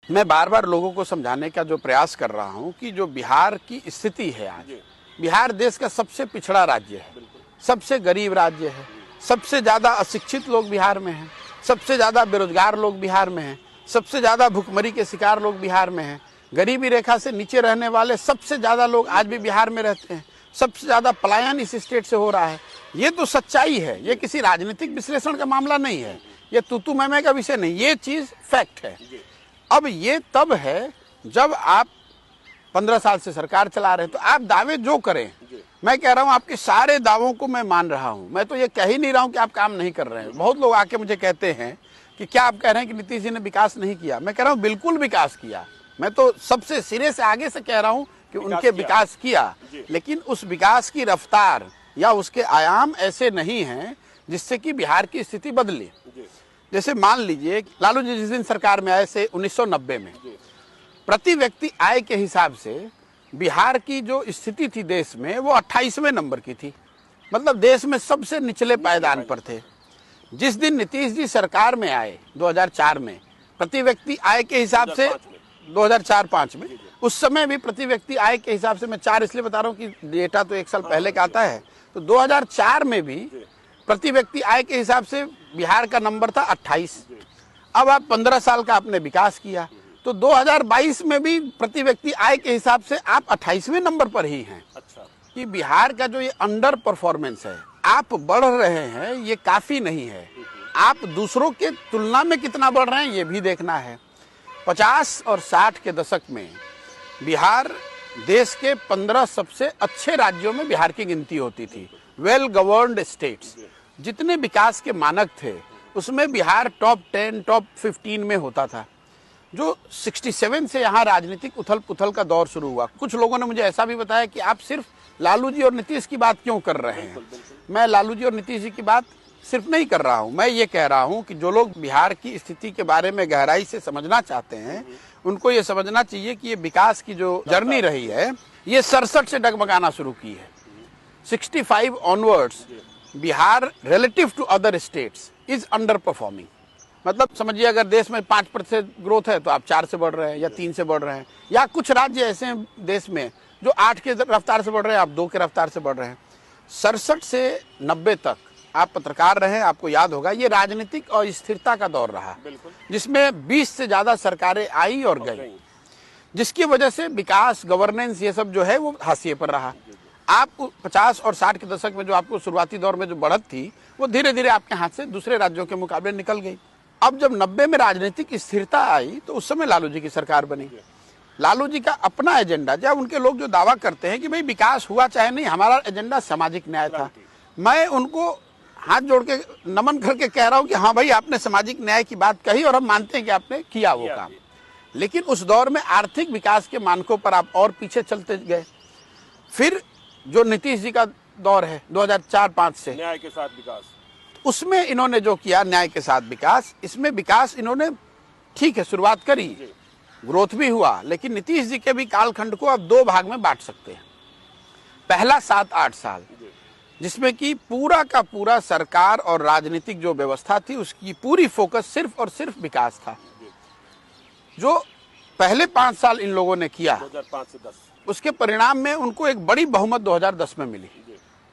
मैं बार बार लोगों को समझाने का जो प्रयास कर रहा हूं कि जो बिहार की स्थिति है आज, बिहार देश का सबसे पिछड़ा राज्य है, सबसे गरीब राज्य है, सबसे ज्यादा अशिक्षित लोग बिहार में हैं, सबसे ज्यादा बेरोजगार लोग बिहार में हैं, सबसे ज्यादा भुखमरी के शिकार लोग बिहार में हैं, गरीबी रेखा से नीचे रहने वाले सबसे ज्यादा लोग आज भी बिहार में रहते हैं, सबसे ज्यादा पलायन इस स्टेट से हो रहा है। ये तो सच्चाई है, ये किसी राजनीतिक विश्लेषण का मामला नहीं है, ये तूतू मैमे का विषय नहीं, ये चीज फैक्ट है। अब ये तब है जब आप 15 साल से सरकार चला रहे हैं, तो आप दावे जो करें, मैं कह रहा हूं आपके सारे दावों को मैं मान रहा हूं, मैं तो ये कह ही नहीं रहा हूं कि आप काम नहीं कर रहे हैं। बहुत लोग आके मुझे कहते हैं कि क्या आप कह रहे हैं कि नीतीश जी ने विकास नहीं किया। मैं कह रहा हूं बिल्कुल विकास किया, मैं तो सबसे सिरे से आगे से कह रहा हूं कि उनके विकास किया, लेकिन उस विकास की रफ्तार या उसके आयाम ऐसे नहीं हैं जिससे कि बिहार की स्थिति बदले। जैसे मान लीजिए लालू जी जिस दिन सरकार में आए से 1990 में, प्रति व्यक्ति आय के हिसाब से बिहार की जो स्थिति थी देश में वो 28वें नंबर की थी, मतलब देश में सबसे निचले पायदान पर थे। जिस दिन नीतीश जी सरकार में आए 2004 में, प्रति व्यक्ति आय के हिसाब से 2004-05 में, उस समय भी प्रति व्यक्ति आय के हिसाब से, मैं 4 इसलिए बता रहा हूँ कि डेटा तो 1 साल पहले का आता है, तो 2004 में भी प्रति व्यक्ति आय के हिसाब से बिहार का नंबर था 28। अब आप 15 साल का आपने विकास किया, तो 2022 में भी प्रति व्यक्ति आय के हिसाब से आप 28वें नंबर पर ही हैं। अच्छा, कि बिहार का जो ये अंडर परफॉर्मेंस है, आप बढ़ रहे हैं, ये काफी नहीं है, आप दूसरों के तुलना में कितना बढ़ रहे हैं ये भी देखना है। 50 और 60 के दशक में बिहार देश के 15 सबसे अच्छे राज्यों में बिहार की गिनती होती थी, वेल गवर्नड स्टेट्स। जितने विकास के मानक थे उसमें बिहार टॉप 10, टॉप 15 में होता था। जो 67 से यहाँ राजनीतिक उथल पुथल का दौर शुरू हुआ, कुछ लोगों ने मुझे ऐसा भी बताया कि आप सिर्फ लालू जी और नीतीश की बात क्यों कर रहे हैं। मैं लालू जी और नीतीश जी की बात सिर्फ नहीं कर रहा हूं, मैं ये कह रहा हूं कि जो लोग बिहार की स्थिति के बारे में गहराई से समझना चाहते हैं उनको ये समझना चाहिए कि ये विकास की जो जर्नी रही है ये 67 से डगमगाना शुरू की है। 65 onwards Bihar relative to other states is underperforming. मतलब समझिए अगर देश में 5% ग्रोथ है तो आप 4 से बढ़ रहे हैं या 3 से बढ़ रहे हैं, या कुछ राज्य ऐसे हैं देश में जो 8 के रफ्तार से बढ़ रहे हैं, आप 2 के रफ्तार से बढ़ रहे हैं। 67 से 90 तक आप पत्रकार रहे, आपको याद होगा ये राजनीतिक अस्थिरता का दौर रहा, जिसमें 20 से ज्यादा सरकारें आई और गई, जिसकी वजह से विकास, गवर्नेंस, ये सब जो है वो हाशिए पर रहा। आप 50 और 60 के दशक में जो आपको शुरुआती दौर में जो बढ़त थी वो धीरे धीरे आपके हाथ से दूसरे राज्यों के मुकाबले निकल गई। अब जब 90 में राजनीतिक स्थिरता आई तो उस समय लालू जी की सरकार बनी। लालू जी का अपना एजेंडा, जब उनके लोग जो दावा करते हैं कि भाई विकास हुआ चाहे नहीं, हमारा एजेंडा सामाजिक न्याय था, मैं उनको हाथ जोड़ के नमन करके कह रहा हूं कि हाँ भाई आपने सामाजिक न्याय की बात कही और हम मानते हैं कि आपने किया वो काम, लेकिन उस दौर में आर्थिक विकास के मानकों पर आप और पीछे चलते गए। फिर जो नीतीश जी का दौर है 2004-05 से न्याय के साथ विकास, उसमें इन्होंने जो किया न्याय के साथ विकास, इसमें विकास इन्होंने ठीक है शुरुआत करी, ग्रोथ भी हुआ, लेकिन नीतीश जी के भी कालखंड को आप 2 भाग में बांट सकते हैं। पहला 7-8 साल जिसमें कि पूरा का पूरा सरकार और राजनीतिक जो व्यवस्था थी उसकी पूरी फोकस सिर्फ और सिर्फ विकास था। जो पहले 5 साल इन लोगों ने किया 2005 से 10, उसके परिणाम में उनको एक बड़ी बहुमत 2010 में मिली,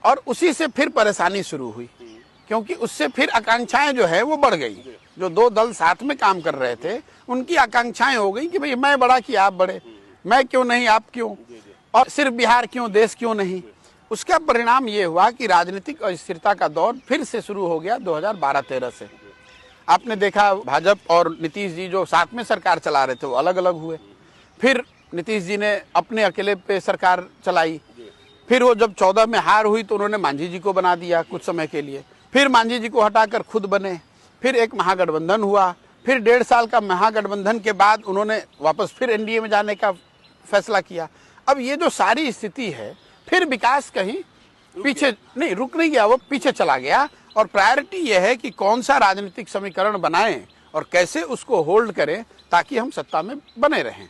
और उसी से फिर परेशानी शुरू हुई, क्योंकि उससे फिर आकांक्षाएं जो है वो बढ़ गई। जो 2 दल साथ में काम कर रहे थे उनकी आकांक्षाएं हो गई कि भाई मैं बड़ा कि आप बड़े, मैं क्यों नहीं आप क्यों, और सिर्फ बिहार क्यों, देश क्यों नहीं। उसका परिणाम ये हुआ कि राजनीतिक अस्थिरता का दौर फिर से शुरू हो गया 2012-13 से। आपने देखा भाजपा और नीतीश जी जो साथ में सरकार चला रहे थे वो अलग अलग हुए, फिर नीतीश जी ने अपने अकेले पे सरकार चलाई, फिर वो जब 14 में हार हुई तो उन्होंने मांझी जी को बना दिया कुछ समय के लिए, फिर मांझी जी को हटाकर खुद बने, फिर एक महागठबंधन हुआ, फिर 1.5 साल का महागठबंधन के बाद उन्होंने वापस फिर एनडीए में जाने का फैसला किया। अब ये जो सारी स्थिति है, फिर विकास कहीं पीछे नहीं, रुक नहीं गया, वो पीछे चला गया। और प्रायोरिटी ये है कि कौन सा राजनीतिक समीकरण बनाएं और कैसे उसको होल्ड करें ताकि हम सत्ता में बने रहें।